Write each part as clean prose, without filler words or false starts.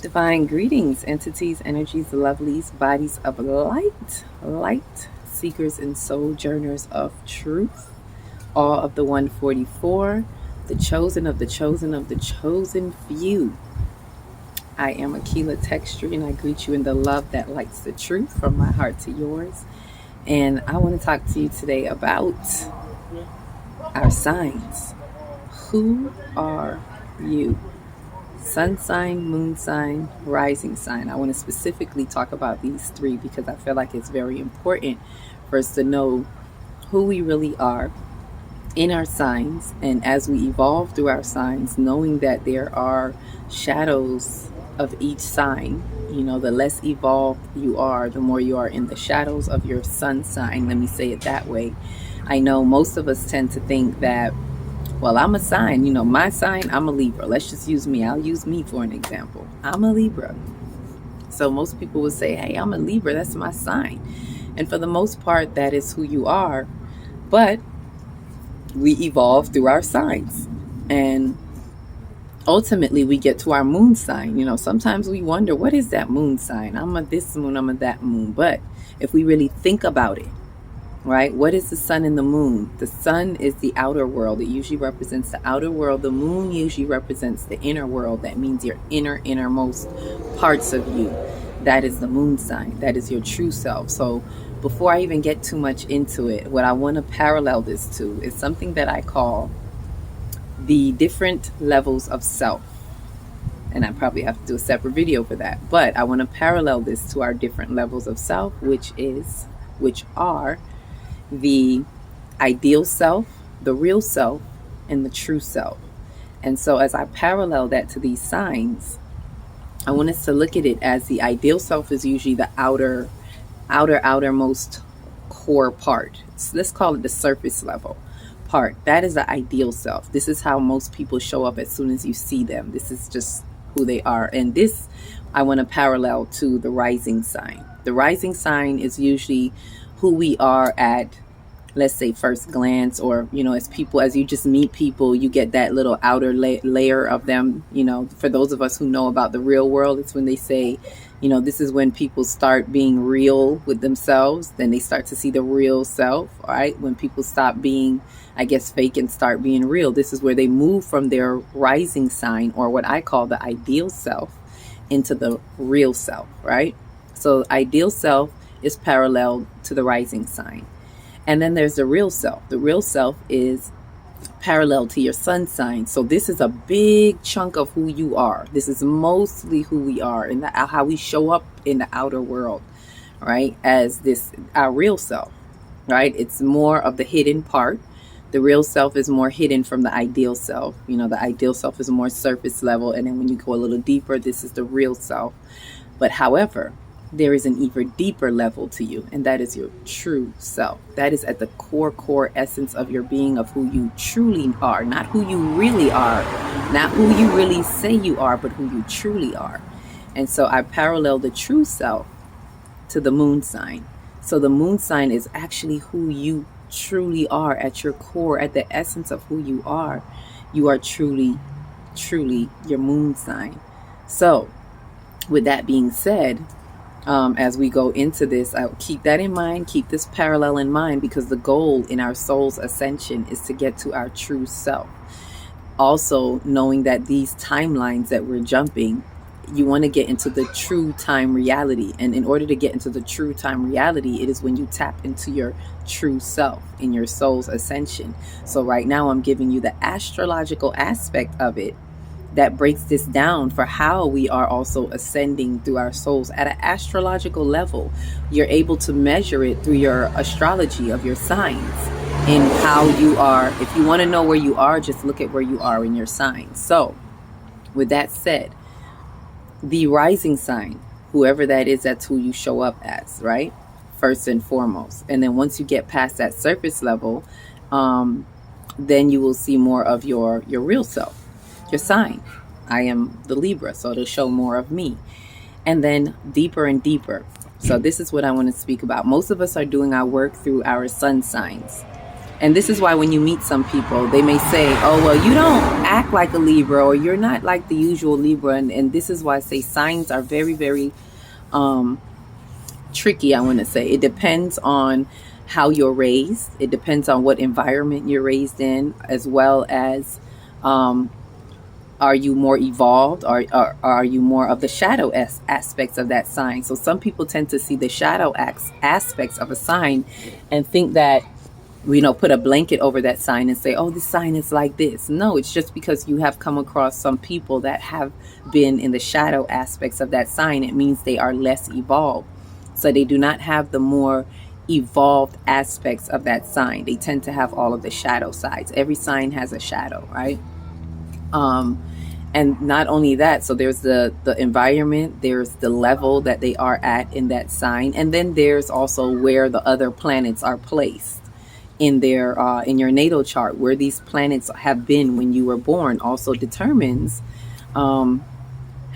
Divine greetings, entities, energies, lovelies, bodies of light, seekers and sojourners of truth, all of the 144, the chosen of the chosen of the chosen few. I am Akila Texture, and I greet you in the love that lights the truth from my heart to yours. And I want to talk to you today about our signs. Who are you? Sun sign, moon sign, rising sign. I want to specifically talk about these three because I feel like it's very important for us to know who we really are in our signs, and as we evolve through our signs, knowing that there are shadows of each sign. You know, the less evolved you are, the more you are in the shadows of your sun sign. Let me say it that way. I know most of us tend to think that, well, I'm a sign, my sign, I'm a Libra. Let's just use me. I'll use me for an example. I'm a Libra. So most people would say, hey, I'm a Libra. That's my sign. And for the most part, that is who you are. But we evolve through our signs. And ultimately, we get to our moon sign. Sometimes we wonder, what is that moon sign? I'm a this moon, I'm a that moon. But if we really think about it, right? What is the sun and the moon? The sun is the outer world. It usually represents the outer world. The moon usually represents the inner world. That means your innermost parts of you. That is the moon sign. That is your true self. So before I even get too much into it, what I want to parallel this to is something that I call the different levels of self. And I probably have to do a separate video for that. But I want to parallel this to our different levels of self, which are the ideal self, the real self, and the true self. And so as I parallel that to these signs, I want us to look at it as the ideal self is usually the outermost core part. So let's call it the surface level part. That is the ideal self. This is how most people show up as soon as you see them. This is just who they are. And this I want to parallel to the rising sign. The rising sign is usually who we are at, let's say, first glance, or as you just meet people, you get that little outer layer of them. For those of us who know about the real world, it's when they say, this is when people start being real with themselves. Then they start to see the real self, right? When people stop being, I guess, fake and start being real, this is where they move from their rising sign, or what I call the ideal self, into the real self, right? So ideal self is parallel to the rising sign. And then there's the real self. The real self is parallel to your sun sign. So this is a big chunk of who you are. This is mostly who we are and how we show up in the outer world, right? As our real self, right? It's more of the hidden part. The real self is more hidden from the ideal self. The ideal self is more surface level. And then when you go a little deeper, this is the real self. But however, there is an even deeper level to you, and that is your true self. That is at the core essence of your being, of who you truly are, not who you really are, not who you really say you are, but who you truly are. And so I parallel the true self to the moon sign. So the moon sign is actually who you truly are at your core, at the essence of who you are. You are truly your moon sign. So with that being said, as we go into this, I'll keep that in mind, keep this parallel in mind, because the goal in our soul's ascension is to get to our true self. Also, knowing that these timelines that we're jumping, you want to get into the true time reality. And in order to get into the true time reality, it is when you tap into your true self in your soul's ascension. So right now I'm giving you the astrological aspect of it that breaks this down for how we are also ascending through our souls at an astrological level. You're able to measure it through your astrology of your signs and how you are. If you want to know where you are, just look at where you are in your signs. So with that said, the rising sign, whoever that is, that's who you show up as, right? First and foremost. And then once you get past that surface level, then you will see more of your real self. Your sign. I am the Libra, so it'll show more of me. And then deeper and deeper. So this is what I want to speak about. Most of us are doing our work through our sun signs. And this is why when you meet some people, they may say, oh, well, you don't act like a Libra, or you're not like the usual Libra. And this is why I say signs are very, very tricky, I want to say. It depends on how you're raised. It depends on what environment you're raised in, as well as are you more evolved, or are you more of the shadow aspects of that sign? So some people tend to see the shadow aspects of a sign and think that, put a blanket over that sign and say, oh, this sign is like this. No, it's just because you have come across some people that have been in the shadow aspects of that sign. It means they are less evolved. So they do not have the more evolved aspects of that sign. They tend to have all of the shadow sides. Every sign has a shadow, right? And not only that, so there's the environment, there's the level that they are at in that sign, and then there's also where the other planets are placed in their in your natal chart. Where these planets have been when you were born also determines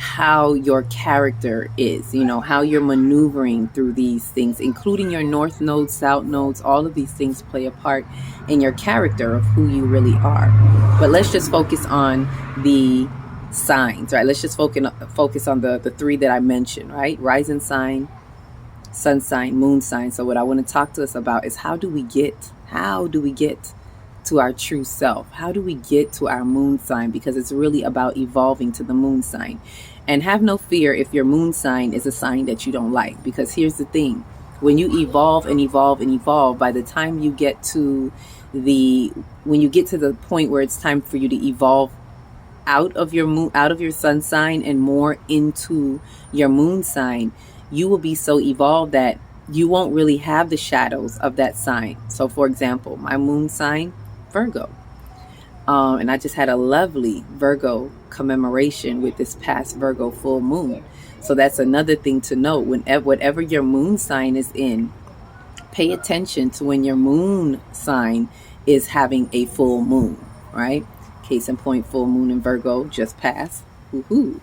how your character is, how you're maneuvering through these things, including your north nodes, south nodes. All of these things play a part in your character of who you really are. But let's just focus on the signs, right? Let's just focus on the three that I mentioned, right? Rising sign, sun sign, moon sign. So what I want to talk to us about is how do we get to our true self? How do we get to our moon sign? Because it's really about evolving to the moon sign. And have no fear if your moon sign is a sign that you don't like, because here's the thing: when you evolve and evolve and evolve, by the time you get to the point where it's time for you to evolve out of your sun sign and more into your moon sign, you will be so evolved that you won't really have the shadows of that sign. So for example, my moon sign, Virgo. And I just had a lovely Virgo commemoration with this past Virgo full moon. So that's another thing to note. Whatever your moon sign is in, pay attention to when your moon sign is having a full moon, right? Case in point, full moon in Virgo just passed. Woohoo.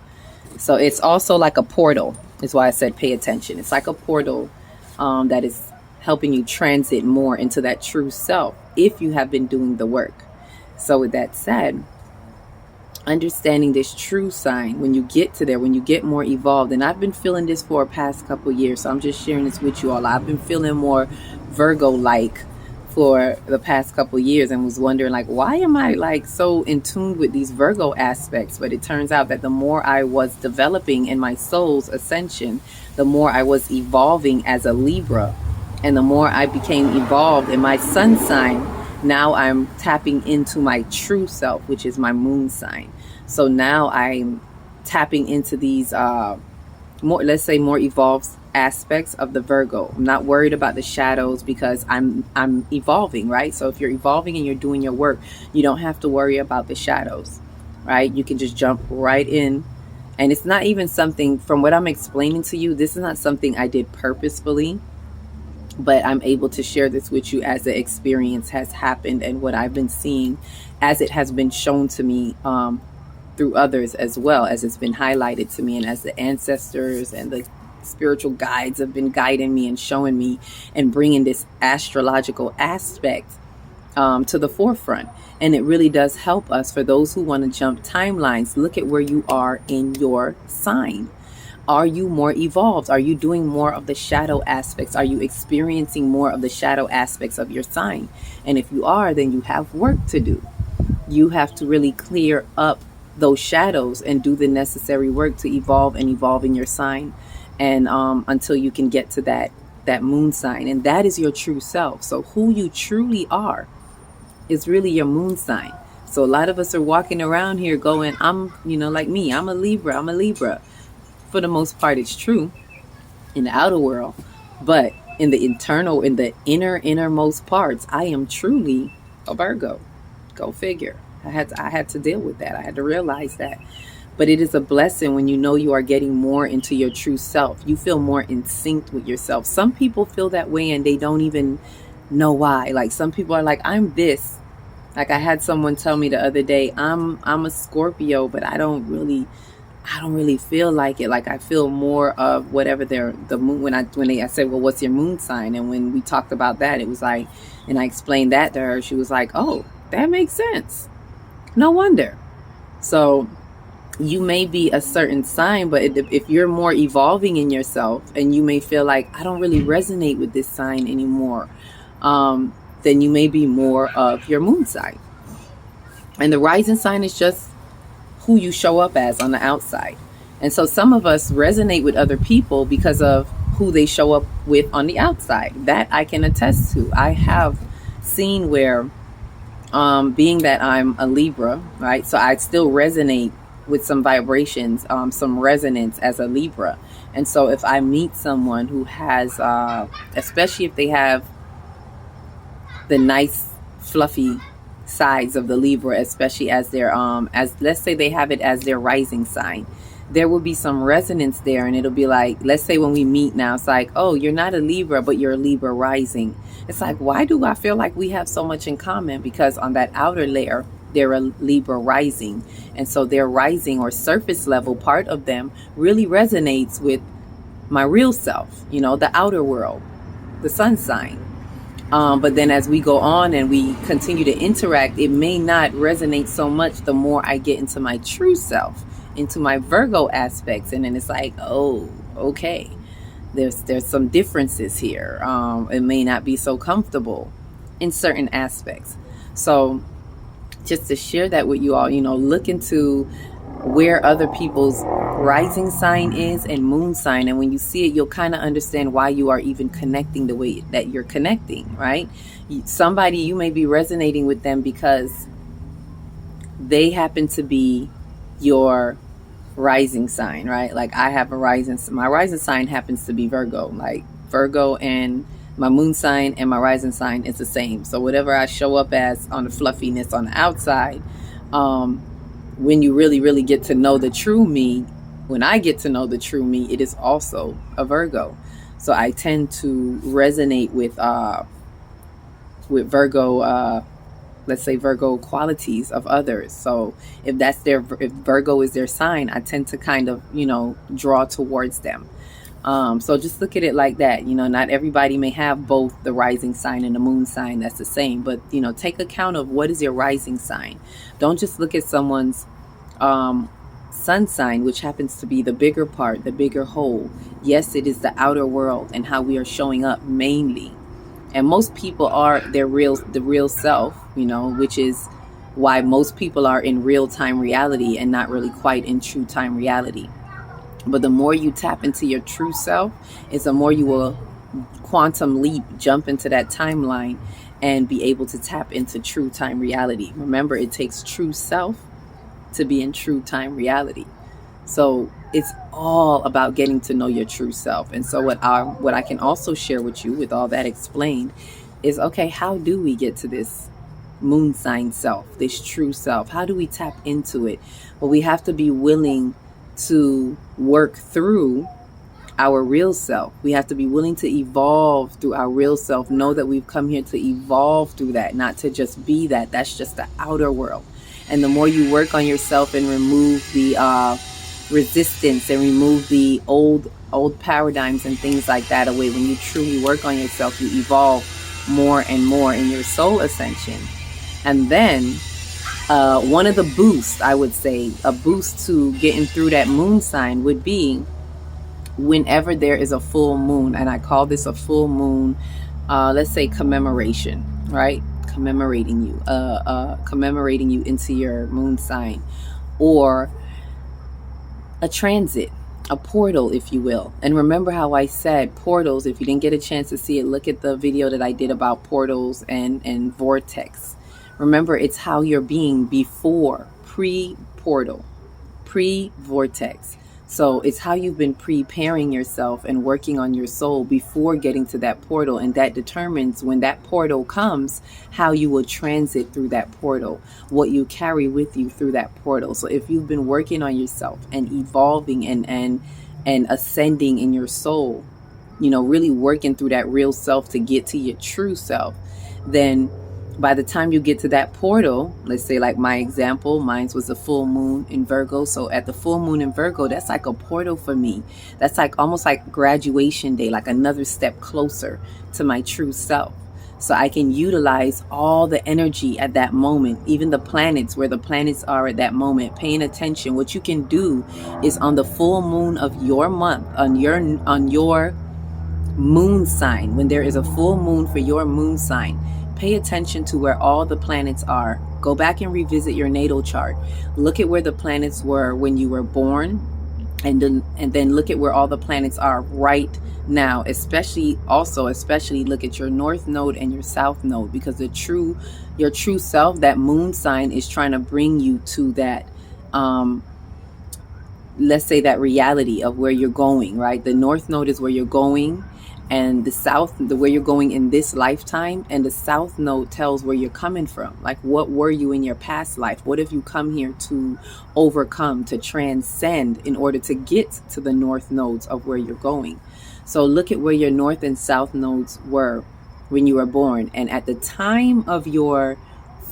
So it's also like a portal. Is why I said pay attention. It's like a portal that is helping you transit more into that true self if you have been doing the work. So with that said, understanding this true sign, when you get to there, when you get more evolved, and I've been feeling this for a past couple of years, so I'm just sharing this with you all. I've been feeling more Virgo-like for the past couple of years, and was wondering, like, why am I like so in tune with these Virgo aspects? But it turns out that the more I was developing in my soul's ascension, the more I was evolving as a Libra, and the more I became evolved in my sun sign. Now I'm tapping into my true self, which is my moon sign. So now I'm tapping into these more evolved aspects of the Virgo. I'm not worried about the shadows because I'm evolving, right? So if you're evolving and you're doing your work, you don't have to worry about the shadows, right? You can just jump right in. And it's not even something, from what I'm explaining to you, this is not something I did purposefully, but I'm able to share this with you as the experience has happened and what I've been seeing as it has been shown to me through others, as well as it's been highlighted to me, and as the ancestors and the spiritual guides have been guiding me and showing me and bringing this astrological aspect to the forefront. And it really does help us for those who want to jump timelines. Look at where you are in your sign. Are you more evolved? Are you doing more of the shadow aspects? Are you experiencing more of the shadow aspects of your sign? And if you are, then you have work to do. You have to really clear up those shadows and do the necessary work to evolve in your sign, and until you can get to that moon sign. And that is your true self. So who you truly are is really your moon sign. So a lot of us are walking around here going, I'm, like me, I'm a Libra. For the most part, it's true in the outer world, but in the innermost parts, I am truly a Virgo. Go figure. I had to deal with that. I had to realize that. But it is a blessing when you know you are getting more into your true self. You feel more in sync with yourself. Some people feel that way and they don't even know why. Like, some people are like, I'm this. Like, I had someone tell me the other day, I'm a Scorpio, but I don't really I don't really feel like it. Like I feel more of whatever the moon. I said, well, what's your moon sign? And when we talked about that, it was like, and I explained that to her. She was like, oh, that makes sense. No wonder. So you may be a certain sign, but if you're more evolving in yourself, and you may feel like I don't really resonate with this sign anymore, then you may be more of your moon sign. And the rising sign is just who you show up as on the outside. And so some of us resonate with other people because of who they show up with on the outside. That I can attest to. I have seen where, being that I'm a Libra, right? So I still resonate with some vibrations, some resonance as a Libra. And so if I meet someone who has, especially if they have the nice, fluffy sides of the Libra, especially as their, as let's say they have it as their rising sign, there will be some resonance there. And it'll be like, let's say when we meet now, it's like, oh, you're not a Libra, but you're a Libra rising. It's like, why do I feel like we have so much in common? Because on that outer layer, they're a Libra rising. And so their rising or surface level part of them really resonates with my real self, the outer world, the sun sign. But then as we go on and we continue to interact, it may not resonate so much the more I get into my true self, into my Virgo aspects. And then it's like, oh, okay, there's some differences here. It may not be so comfortable in certain aspects. So just to share that with you all, look into where other people's rising sign is and moon sign. And when you see it, you'll kind of understand why you are even connecting the way that you're connecting, right? Somebody, you may be resonating with them because they happen to be your rising sign, right? Like I have my rising sign happens to be Virgo, like Virgo, and my moon sign and my rising sign is the same. So whatever I show up as on the fluffiness on the outside, when you really, really get to know the true me, when I get to know the true me, it is also a Virgo. So I tend to resonate with Virgo, let's say Virgo qualities of others. So if Virgo is their sign, I tend to kind of, draw towards them. So just look at it like that. Not everybody may have both the rising sign and the moon sign. That's the same. But, take account of what is your rising sign. Don't just look at someone's sun sign, which happens to be the bigger part, the bigger whole. Yes, it is the outer world and how we are showing up mainly. And most people are the real self, which is why most people are in real time reality and not really quite in true time reality. But the more you tap into your true self, is the more you will quantum leap, jump into that timeline and be able to tap into true time reality. Remember, it takes true self to be in true time reality. So it's all about getting to know your true self. And so what I can also share with you, with all that explained, is, okay, how do we get to this moon sign self, this true self? How do we tap into it? Well, we have to be willing to work through our real self. We have to be willing to evolve through our real self. Know that we've come here to evolve through that, not to just be that. That's just the outer world. And the more you work on yourself and remove the resistance and remove the old paradigms and things like that away, when you truly work on yourself, you evolve more and more in your soul ascension. And then one of the boosts, I would say, a boost to getting through that moon sign would be whenever there is a full moon. And I call this a full moon, let's say commemoration, right? Commemorating you into your moon sign, or a transit, a portal, if you will. And remember how I said portals. If you didn't get a chance to see it, look at the video that I did about portals and vortex. Remember, it's how you're being before, pre-portal, pre-vortex. So it's how you've been preparing yourself and working on your soul before getting to that portal. And that determines, when that portal comes, how you will transit through that portal, what you carry with you through that portal. So if you've been working on yourself and evolving and ascending in your soul, really working through that real self to get to your true self, then By the time you get to that portal, let's say like my example, mine was a full moon in Virgo. So at the full moon in Virgo, that's like a portal for me. That's like almost like graduation day, like another step closer to my true self. So I can utilize all the energy at that moment, even the planets, where the planets are at that moment, paying attention. What you can do is on the full moon of your month, on your moon sign, when there is a full moon for your moon sign, pay attention to where all the planets are. Go back and revisit your natal chart. Look at where the planets were when you were born, and then look at where all the planets are right now. Especially look at your north node and your south node, because your true self, that moon sign, is trying to bring you to that let's say that reality of where you're going, right? The north node is where you're going, and where you're going in this lifetime, and the south node tells where you're coming from. Like, what were you in your past life? What have you come here to overcome, to transcend, in order to get to the north nodes of where you're going? So look at where your north and south nodes were when you were born, and at the time of your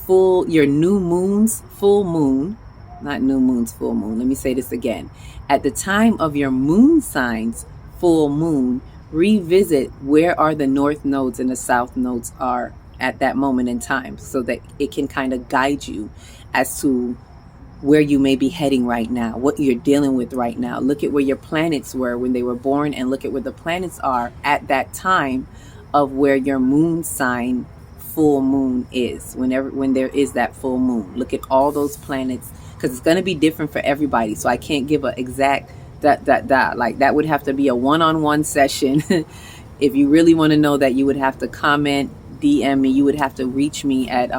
new moon's full moon, not new moon's full moon, let me say this again. At the time of your moon sign's full moon, revisit where are the north nodes and the south nodes are at that moment in time, so that it can kind of guide you as to where you may be heading right now, what you're dealing with right now. Look at where your planets were when they were born, and look at where the planets are at that time of where your moon sign full moon is. When there is that full moon, look at all those planets, because it's going to be different for everybody. So I can't give an exact like that would have to be a one-on-one session. If you really want to know that, you would have to comment, DM me. You would have to reach me at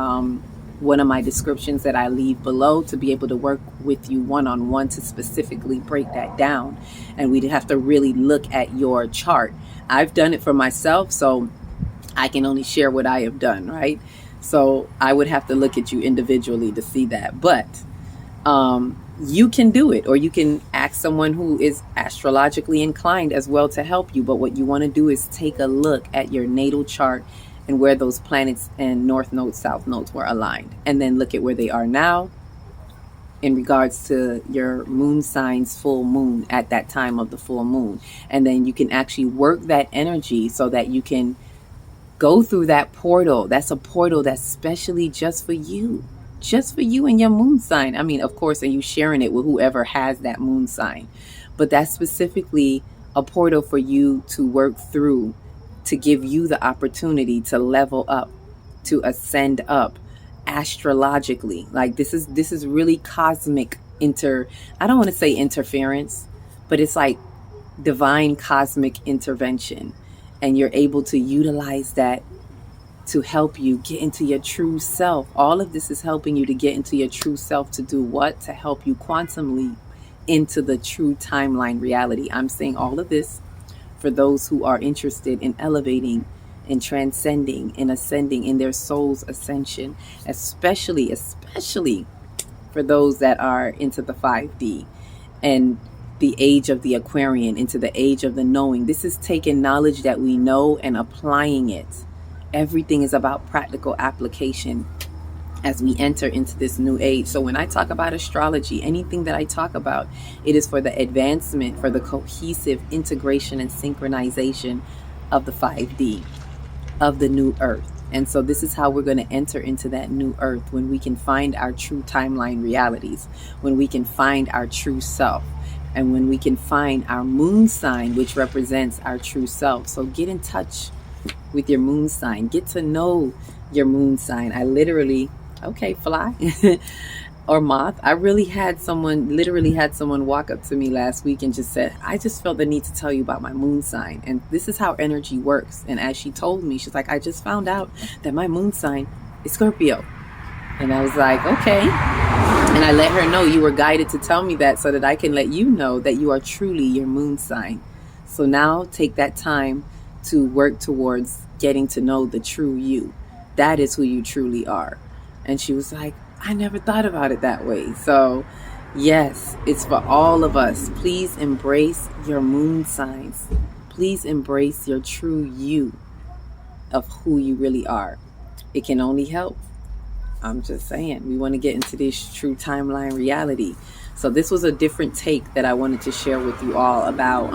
one of my descriptions that I leave below, to be able to work with you one-on-one to specifically break that down. And we'd have to really look at your chart. I've done it for myself, so I can only share what I have done, right? So I would have to look at you individually to see that. But you can do it, or you can ask someone who is astrologically inclined as well to help you. But what you want to do is take a look at your natal chart and where those planets and north nodes, south nodes were aligned, and then look at where they are now in regards to your moon sign's full moon at that time of the full moon. And then you can actually work that energy so that you can go through that portal. That's a portal that's specially just for you and your moon sign. I mean, of course, and you sharing it with whoever has that moon sign, but that's specifically a portal for you to work through, to give you the opportunity to level up, to ascend up astrologically. Like, this is really cosmic I don't want to say interference, but it's like divine cosmic intervention, and you're able to utilize that to help you get into your true self. All of this is helping you to get into your true self, to do what? To help you quantum leap into the true timeline reality. I'm saying all of this for those who are interested in elevating and transcending and ascending in their soul's ascension, especially for those that are into the 5D and the age of the Aquarian, into the age of the knowing. This is taking knowledge that we know and applying it. Everything is about practical application as we enter into this new age. So when I talk about astrology, anything that I talk about, it is for the advancement, for the cohesive integration and synchronization of the 5D, of the new earth. And so this is how we're going to enter into that new earth, when we can find our true timeline realities, when we can find our true self, and when we can find our moon sign, which represents our true self. So get in touch with your moon sign. Get to know your moon sign. I literally, fly or moth. I literally had someone walk up to me last week and just said, I just felt the need to tell you about my moon sign. And this is how energy works. And as she told me, she's like, I just found out that my moon sign is Scorpio. And I was like, okay. And I let her know, you were guided to tell me that so that I can let you know that you are truly your moon sign. So now take that time to work towards getting to know the true you. That is who you truly are. And she was like, I never thought about it that way. So yes, it's for all of us. Please embrace your moon signs. Please embrace your true you of who you really are. It can only help. I'm just saying, we want to get into this true timeline reality. So this was a different take that I wanted to share with you all about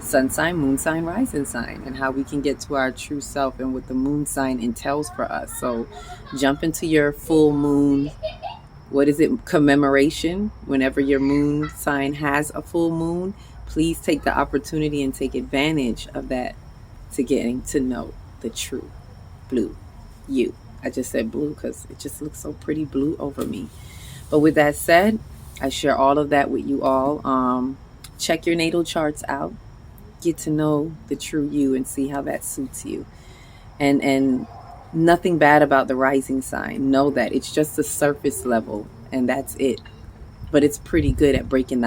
sun sign, moon sign, rising sign, and how we can get to our true self and what the moon sign entails for us. So jump into your full moon, what is it, commemoration. Whenever your moon sign has a full moon, please take the opportunity and take advantage of that to getting to know the true blue you. I just said blue because it just looks so pretty blue over me. But with that said, I share all of that with you all. Check your natal charts out. Get to know the true you and see how that suits you. And nothing bad about the rising sign. Know that it's just the surface level and that's it. But it's pretty good at breaking the